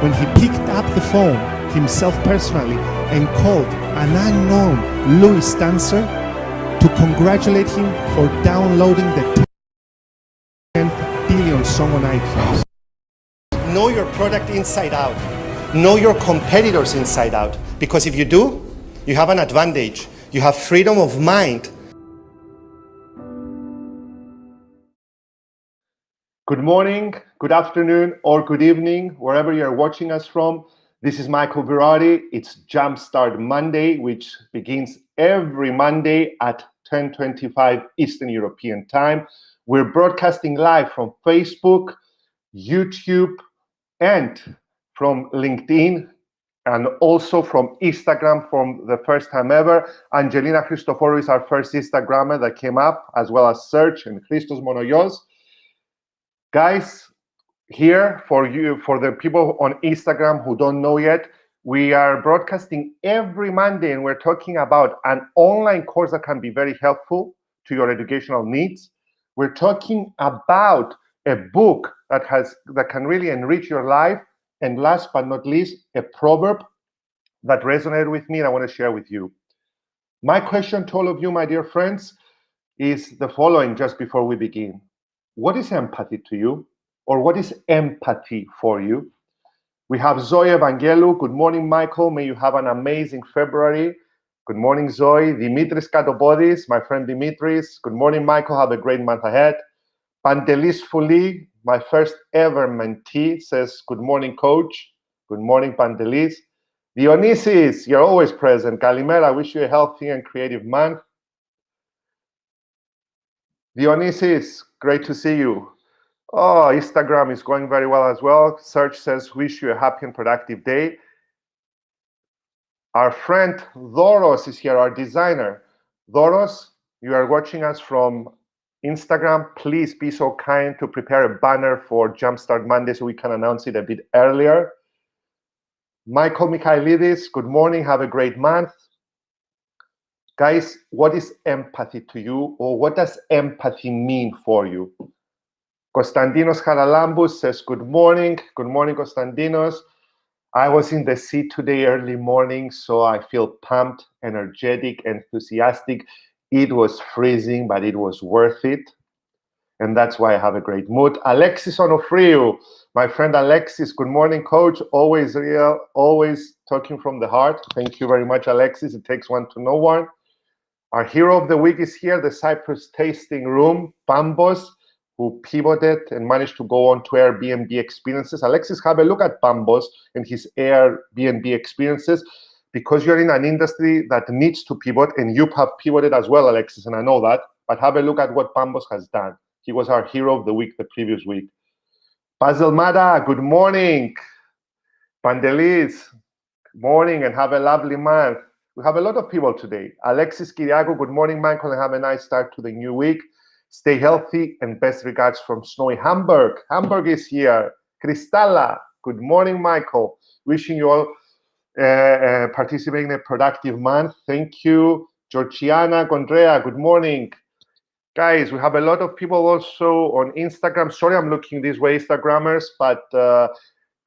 when he picked up the phone himself personally and called an unknown Louis Stancer to congratulate him for downloading the 10th billion song on iTunes. Know your product inside out. Know your competitors inside out. Because if you do, you have an advantage. You have freedom of mind. Good morning, good afternoon, or good evening, wherever you're watching us from. This is Michael Virati. It's Jumpstart Monday, which begins every Monday at 10:25 Eastern European Time. We're broadcasting live from Facebook, YouTube, and from LinkedIn, and also from Instagram for the first time ever. Angelina Christoforou is our first Instagrammer that came up, as well as Serge and Christos Monoyos. Guys, here for you, for the people on Instagram who don't know yet, we are broadcasting every Monday, and we're talking about an online course that can be very helpful to your educational needs. We're talking about a book that can really enrich your life, and last but not least, a proverb that resonated with me and I want to share with you. My question to all of you, my dear friends, is the following just before we begin. What is empathy to you? Or what is empathy for you? We have Zoe Evangelou. Good morning, Michael. May you have an amazing February. Good morning, Zoe. Dimitris Katopodis, my friend Dimitris. Good morning, Michael. Have a great month ahead. Pantelis Fouli, my first ever mentee, says, good morning, coach. Good morning, Pantelis. Dionysis, you're always present. Kalimera, I wish you a healthy and creative month. Dionysis, great to see you. Oh, Instagram is going very well as well. Serge says, wish you a happy and productive day. Our friend Doros is here, our designer. Doros, you are watching us from Instagram. Please be so kind to prepare a banner for Jumpstart Monday so we can announce it a bit earlier. Michael Michailidis, good morning. Have a great month. Guys, what is empathy to you, or what does empathy mean for you? Konstantinos Haralambous says, good morning. Good morning, Konstantinos. I was in the sea today early morning, so I feel pumped, energetic, enthusiastic. It was freezing, but it was worth it. And that's why I have a great mood. Alexis Onofriou, my friend Alexis, good morning, coach. Always real, always talking from the heart. Thank you very much, Alexis. It takes one to know one. Our hero of the week is here, the Cyprus Tasting Room, Pambos, who pivoted and managed to go on to Airbnb experiences. Alexis, have a look at Pambos and his Airbnb experiences, because you're in an industry that needs to pivot, and you have pivoted as well, Alexis, and I know that, but have a look at what Pambos has done. He was our hero of the week the previous week. Basil Mada, good morning. Pandelis, good morning and have a lovely month. We have a lot of people today. Alexis Kyriakou, good morning, Michael, and have a nice start to the new week. Stay healthy and best regards from snowy Hamburg. Hamburg is here. Kristalla, good morning, Michael. Wishing you all participating in a productive month. Thank you. Georgiana Gondrea, good morning. Guys, we have a lot of people also on Instagram. Sorry, I'm looking this way, Instagrammers, but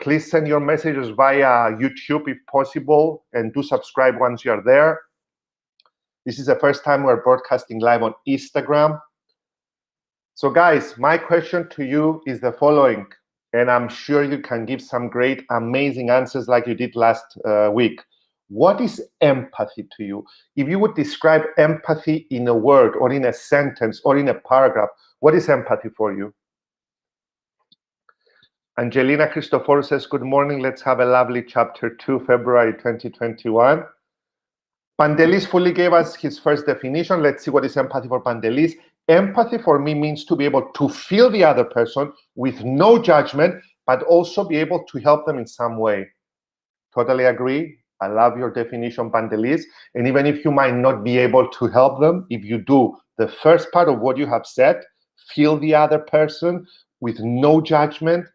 please send your messages via YouTube if possible, and do subscribe once you're there. This is the first time we're broadcasting live on Instagram. So guys, my question to you is the following, and I'm sure you can give some great, amazing answers like you did last week. What is empathy to you? If you would describe empathy in a word or in a sentence or in a paragraph, what is empathy for you? Angelina Christoforou says, good morning. Let's have a lovely chapter 2, February 2021. Pantelis Fouli gave us his first definition. Let's see what is empathy for Pantelis. Empathy for me means to be able to feel the other person with no judgment, but also be able to help them in some way. Totally agree. I love your definition, Pantelis. And even if you might not be able to help them, if you do the first part of what you have said, feel the other person with no judgment,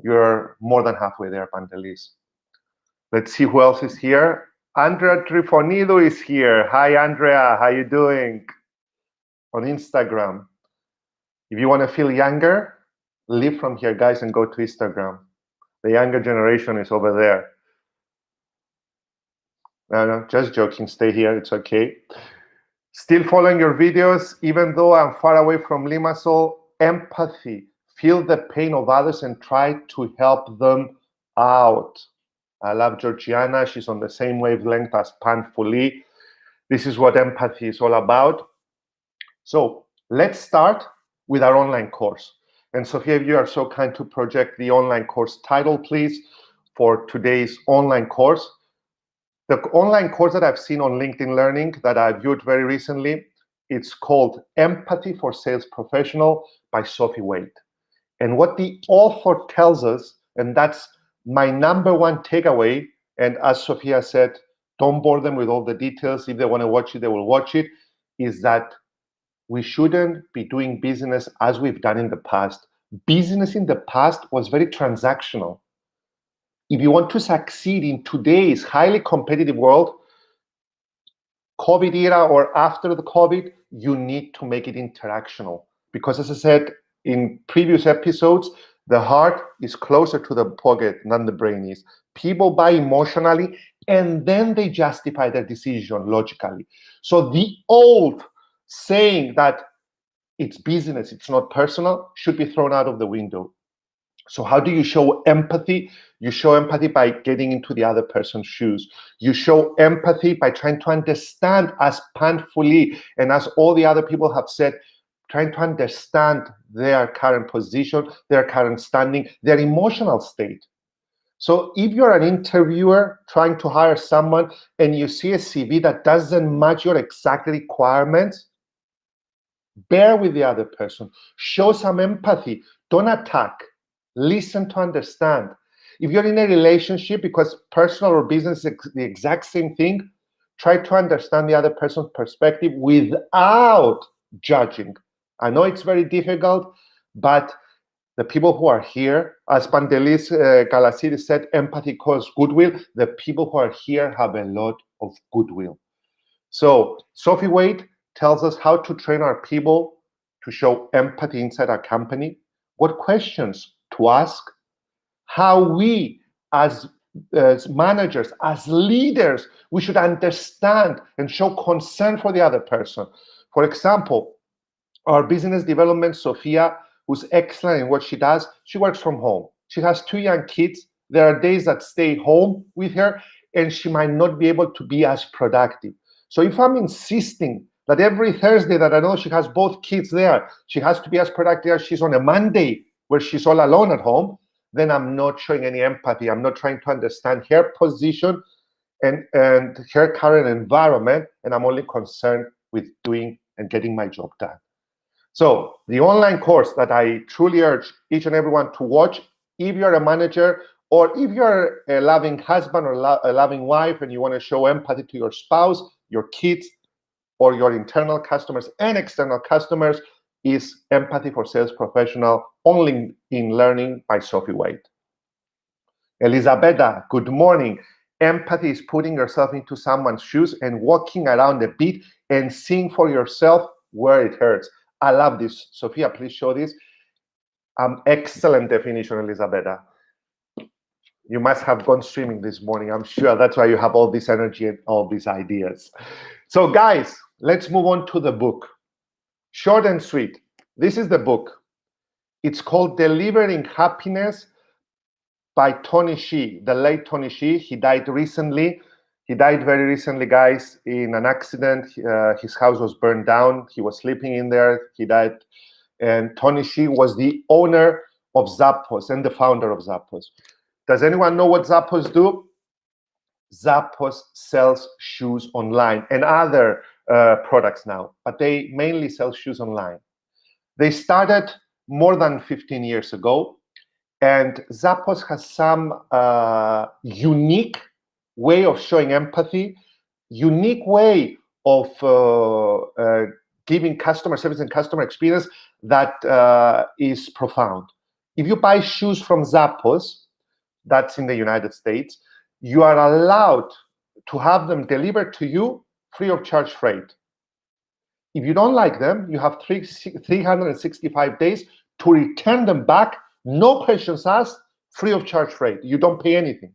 you're more than halfway there, Pantelis. Let's see who else is here. Andrea Trifonidou is here. Hi, Andrea. How you doing? On Instagram. If you want to feel younger, leave from here, guys, and go to Instagram. The younger generation is over there. No, just joking. Stay here. It's okay. Still following your videos, even though I'm far away from Limassol. Empathy. Feel the pain of others and try to help them out. I love Georgiana. She's on the same wavelength as Panfuli. This is what empathy is all about. So let's start with our online course. And Sophia, if you are so kind to project the online course title, please, for today's online course. The online course that I've seen on LinkedIn Learning that I viewed very recently, it's called Empathy for Sales Professional by Sophie Wade. And what the author tells us, and that's my number one takeaway, and as Sophia said, don't bore them with all the details. If they want to watch it, they will watch it, is that we shouldn't be doing business as we've done in the past. Business in the past was very transactional. If you want to succeed in today's highly competitive world, COVID era or after the COVID, you need to make it interactional. Because as I said in previous episodes, the heart is closer to the pocket than the brain is. People buy emotionally and then they justify their decision logically. So the old saying that it's business, it's not personal, should be thrown out of the window. So how do you show empathy? You show empathy by getting into the other person's shoes. You show empathy by trying to understand, as Panfuli and as all the other people have said, trying to understand their current position, their current standing, their emotional state. So if you're an interviewer trying to hire someone and you see a CV that doesn't match your exact requirements, bear with the other person. Show some empathy. Don't attack. Listen to understand. If you're in a relationship, because personal or business is the exact same thing, try to understand the other person's perspective without judging. I know it's very difficult, but the people who are here, as Pantelis Galasidis said, empathy causes goodwill. The people who are here have a lot of goodwill. So Sophie Wade tells us how to train our people to show empathy inside our company, what questions to ask, how we as managers, as leaders, we should understand and show concern for the other person. For example, our business development, Sophia, who's excellent in what she does, she works from home. She has 2 young kids. There are days that stay home with her, and she might not be able to be as productive. So if I'm insisting that every Thursday that I know she has both kids there, she has to be as productive as she's on a Monday where she's all alone at home, then I'm not showing any empathy. I'm not trying to understand her position and her current environment, and I'm only concerned with doing and getting my job done. So the online course that I truly urge each and everyone to watch, if you're a manager or if you're a loving husband or a loving wife and you want to show empathy to your spouse, your kids, or your internal customers and external customers, is Empathy for Sales Professional, only in learning by Sophie Wade. Elisabetta, good morning. Empathy is putting yourself into someone's shoes and walking around a bit and seeing for yourself where it hurts. I love this. Sophia, please show this. Excellent definition, Elisabetta. You must have gone streaming this morning. I'm sure that's why you have all this energy and all these ideas. So guys, let's move on to the book. Short and sweet. This is the book. It's called Delivering Happiness by Tony Hsieh, the late Tony Hsieh. He died recently. He died very recently, guys, in an accident. His house was burned down. He was sleeping in there. He died. And Tony Hsieh was the owner of Zappos and the founder of Zappos. Does anyone know what Zappos do? Zappos sells shoes online and other products now, but they mainly sell shoes online. They started more than 15 years ago, and Zappos has some unique way of showing empathy, unique way of giving customer service and customer experience that is profound. If you buy shoes from Zappos, that's in the United States, you are allowed to have them delivered to you free of charge freight. If you don't like them, you have 365 days to return them back, no questions asked, free of charge rate. You don't pay anything.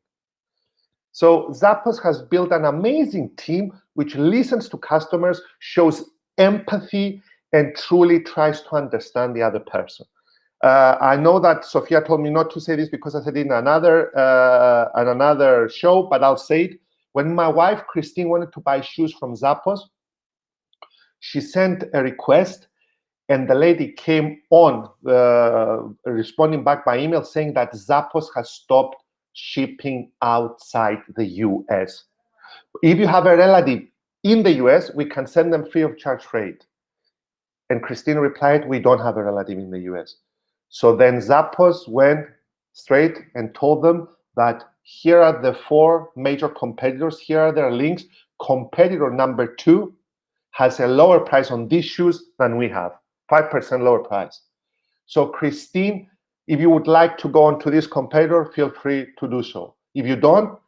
So Zappos has built an amazing team which listens to customers, shows empathy, and truly tries to understand the other person. I know that Sophia told me not to say this because I said it in another show, but I'll say it. When my wife, Christine, wanted to buy shoes from Zappos, she sent a request, and the lady came on responding back by email saying that Zappos has stopped shipping outside the US. If you have a relative in the US, we can send them free of charge rate. And Christine replied, we don't have a relative in the US. So then Zappos went straight and told them that here are the 4 major competitors, here are their links. Competitor number 2 has a lower price on these shoes than we have, 5% lower price. So Christine, if you would like to go on to this competitor, feel free to do so. If you don't,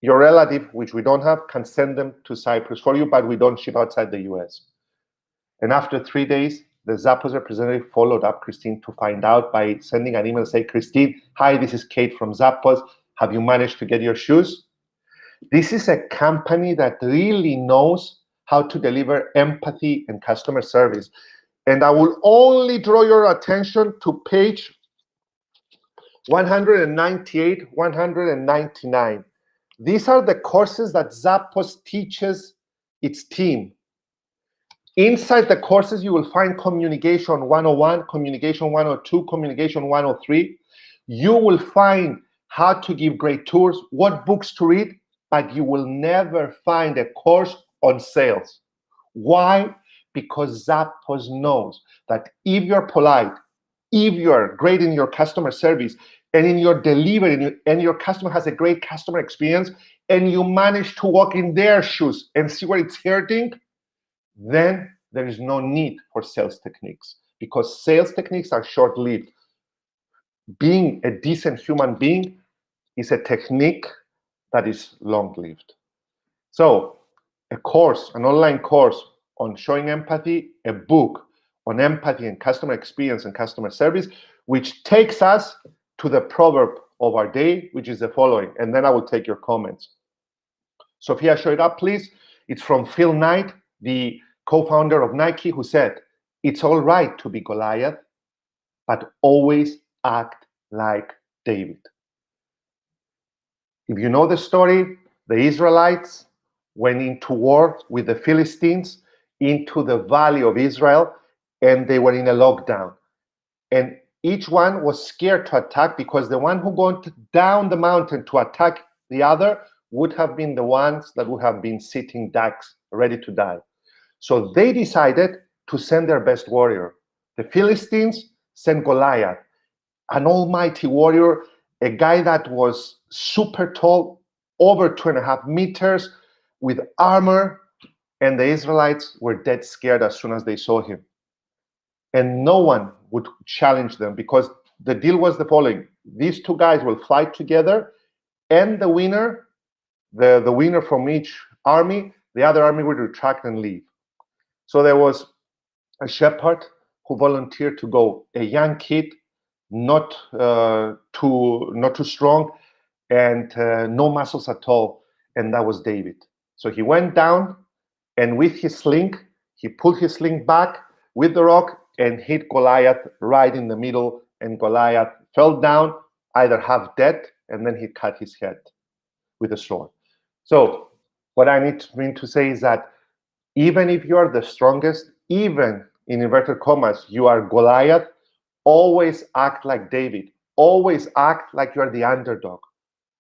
your relative, which we don't have, can send them to Cyprus for you, but we don't ship outside the US. And after 3 days, the Zappos representative followed up Christine to find out by sending an email, say, Christine, hi, this is Kate from Zappos. Have you managed to get your shoes? This is a company that really knows how to deliver empathy and customer service. And I will only draw your attention to page 198, 199. These are the courses that Zappos teaches its team. Inside the courses, you will find Communication 101, Communication 102, Communication 103. You will find how to give great tours, what books to read, but you will never find a course on sales. Why? Because Zappos knows that if you're polite, if you're great in your customer service and in your delivery, and your customer has a great customer experience, and you manage to walk in their shoes and see where it's hurting, then there is no need for sales techniques, because sales techniques are short-lived. Being a decent human being is a technique that is long-lived. So a course, an online course on showing empathy, a book on empathy and customer experience and customer service, which takes us to the proverb of our day, which is the following, and then I will take your comments. Sophia, show it up, please. It's from Phil Knight, the co-founder of Nike, who said, it's all right to be Goliath, but always act like David. If you know the story, the Israelites went into war with the Philistines into the valley of Israel, and they were in a lockdown. And each one was scared to attack, because the one who went down the mountain to attack the other would have been the ones that would have been sitting ducks, ready to die. So they decided to send their best warrior. The Philistines sent Goliath, an almighty warrior, a guy that was super tall, over 2.5 meters, with armor, and the Israelites were dead scared as soon as they saw him. And no one would challenge them, because the deal was the following: these 2 guys will fight together, and the winner from each army, the other army would retract and leave. So there was a shepherd who volunteered to go, a young kid, not too strong, and no muscles at all, and that was David. So he went down, and with his sling, he pulled his sling back with the rock and hit Goliath right in the middle, and Goliath fell down, either half dead, and then he cut his head with a sword. So what I mean to say is that even if you are the strongest, even in inverted commas, you are Goliath, always act like David. Always act like you are the underdog.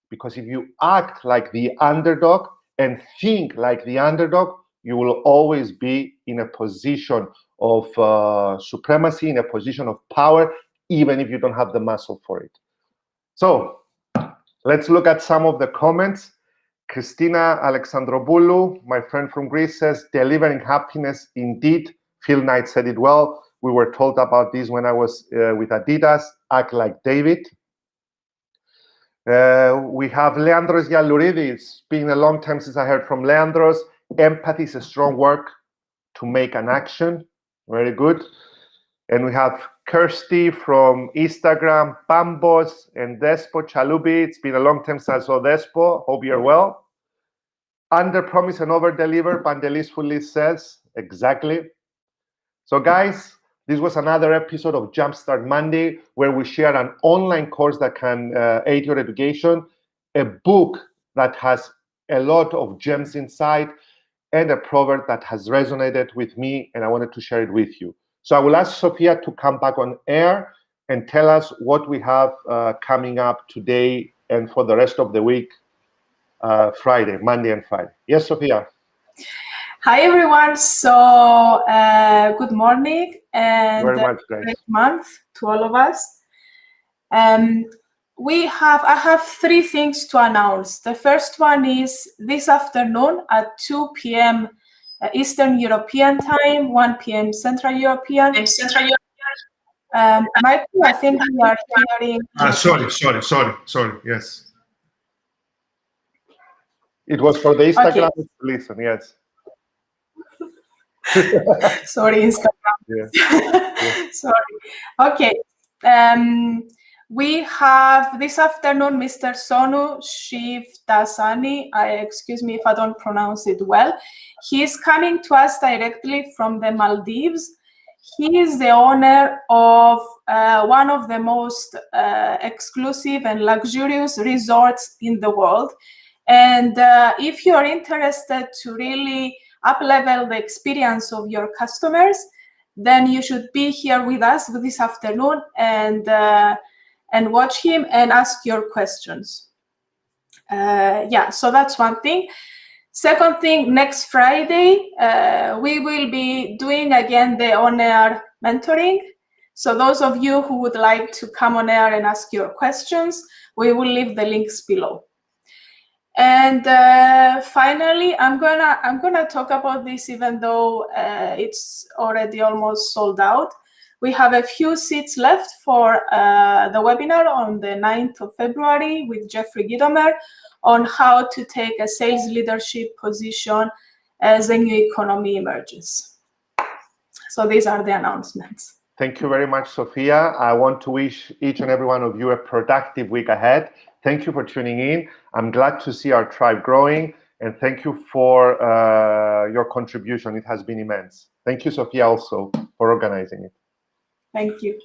Because if you act like the underdog and think like the underdog, you will always be in a position of supremacy, in a position of power, even if you don't have the muscle for it. So let's look at some of the comments. Christina Alexandropoulou, my friend from Greece, says, delivering happiness indeed. Phil Knight said it well. We were told about this when I was with Adidas. Act like David. We have Leandros Yalouridis. It's been a long time since I heard from Leandros. Empathy is a strong word to make an action. Very good. And we have Kirsty from Instagram, Pambos, and Despo Chalubi. It's been a long time since I saw Despo. Hope you're well. Under promise and over deliver, Pandelis Fully says. Exactly. So guys, this was another episode of Jumpstart Monday, where we share an online course that can aid your education, a book that has a lot of gems inside, and a proverb that has resonated with me, and I wanted to share it with you. So I will ask Sophia to come back on air and tell us what we have coming up today and for the rest of the week, Friday, Monday and Friday. Yes, Sophia. Hi everyone. So good morning and Very much, guys. great month to all of us. I have 3 things to announce. The first one is this afternoon at 2 p.m. Eastern European time, 1 p.m. Central European. Michael, I think we are hearing. Sorry. Yes. It was for the Instagram. Okay. Listen, yes. Sorry, Instagram. Yeah. Sorry. Okay. We have this afternoon Mr. Sonu Shivdasani. Excuse me if I don't pronounce it well. He is coming to us directly from the Maldives. He is the owner of one of the most exclusive and luxurious resorts in the world. And if you're interested to really up-level the experience of your customers, then you should be here with us this afternoon and watch him and ask your questions. Yeah, so that's one thing. Second thing, next Friday, we will be doing again the on-air mentoring. So those of you who would like to come on air and ask your questions, we will leave the links below. And finally, I'm gonna talk about this, even though it's already almost sold out. We have a few seats left for the webinar on the 9th of February with Jeffrey Gidomer on how to take a sales leadership position as a new economy emerges. So these are the announcements. Thank you very much, Sophia. I want to wish each and every one of you a productive week ahead. Thank you for tuning in. I'm glad to see our tribe growing, and thank you for your contribution. It has been immense. Thank you, Sophia, also for organizing it. Thank you.